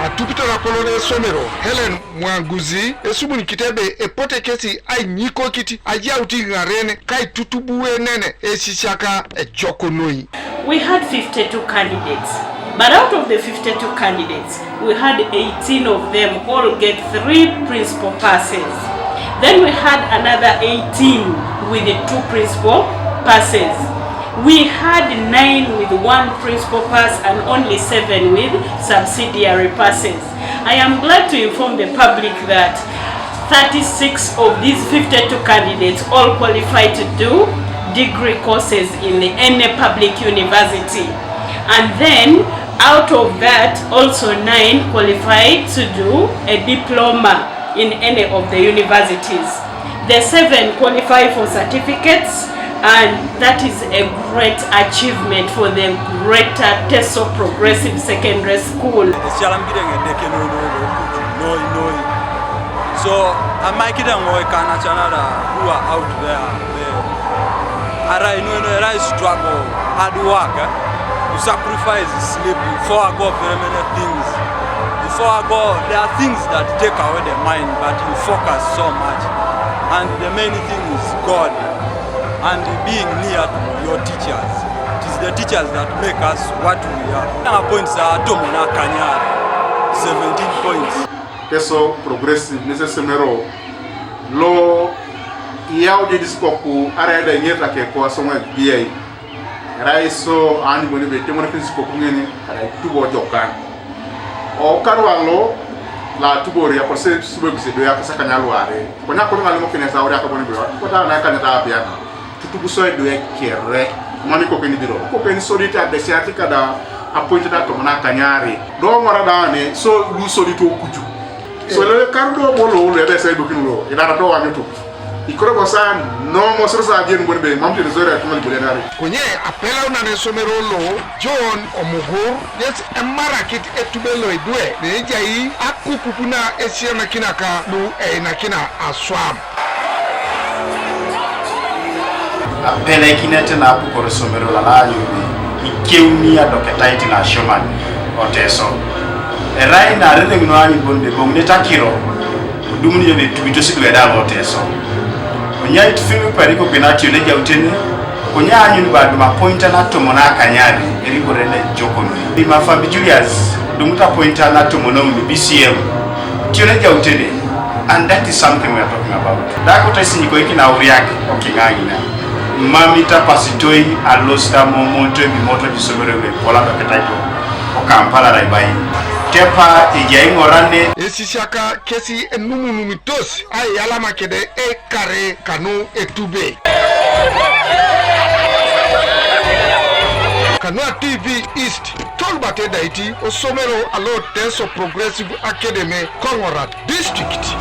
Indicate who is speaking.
Speaker 1: atupita na kolone somero Helen Mwanguzi esumuni kitebe epote kesi Aingito kiti ajauti ngarene kai tutubuwe nene esishaka echokonoi.
Speaker 2: We had 52 candidates, but out of the 52 candidates, we had 18 of them all get 3 principal passes. Then we had another 18 with the 2 principal passes. We had 9 with 1 principal pass and only 7 with subsidiary passes. I am glad to inform the public that 36 of these 52 candidates all qualified to do degree courses in any public university. And then out of that, also 9 qualified to do a diploma in any of the universities. The 7 qualify for certificates, and that is a great achievement for the Greater Teso Progressive Secondary School.
Speaker 3: So I'm making them work on who are out there. I know struggle, hard work, you sacrifice sleep before I go very many things. Before I go, there are things that take away the mind, but you focus so much. And the main thing is God and being near to your teachers. It is the teachers that make us what we are. Our points are Tomona Kanyar, 17 points.
Speaker 4: Teso progressive necessary low yao je diskoku arada nyeta ke ko songa biai raiso ani boni be temona diskoku ngene kada tubo jokan o karwalo la tubo ya ko se sube bise do ya ko sakanya luare ko na ko ngalo mo kene sa ora ka boni biro ko ta na kan ta bia tubu so do ya kere mani ko keni biro ko pen solite Adesiar kada appointed to mona kanyari do ngora da ne so lu solito kuju so le kardo bolo le be se do kinlo ina do wa nyoto Icuro bosan no mosro sa bien bonbe mamte de zora tumal bulenari
Speaker 1: konye apela una ne somero lo John Omugur yes emarakit etubelo idwe ne jai akupupuna esiana kinaka lu nakina aswam
Speaker 5: apela kinete na apukoro somero la la yubi ikeuni ya doketaiti na shoman oteso erai na rene ngwani bonde bonne takiro dumuni yobe tubito sidwe da oteso onya itfimu pariko penati ne jautene konya anyu ba duma pointer na tomona kanyari eriko rene joko ni mafabi Julius dumuta pointer na tomona mu BCM tione jautene, and that is something we are talking about. Dako tesi niko iki na uriaki okingangina mamita pasitoi alosta momoto bimoto bisoberewe kola baketaito okampala raibai Tepa ijaingorane
Speaker 1: esishaka kesi enumunumitos ay alama kede kare Kanu etube Kanu TV East tolbate daiti osomero alo Teso Progressive Academy Kongora District.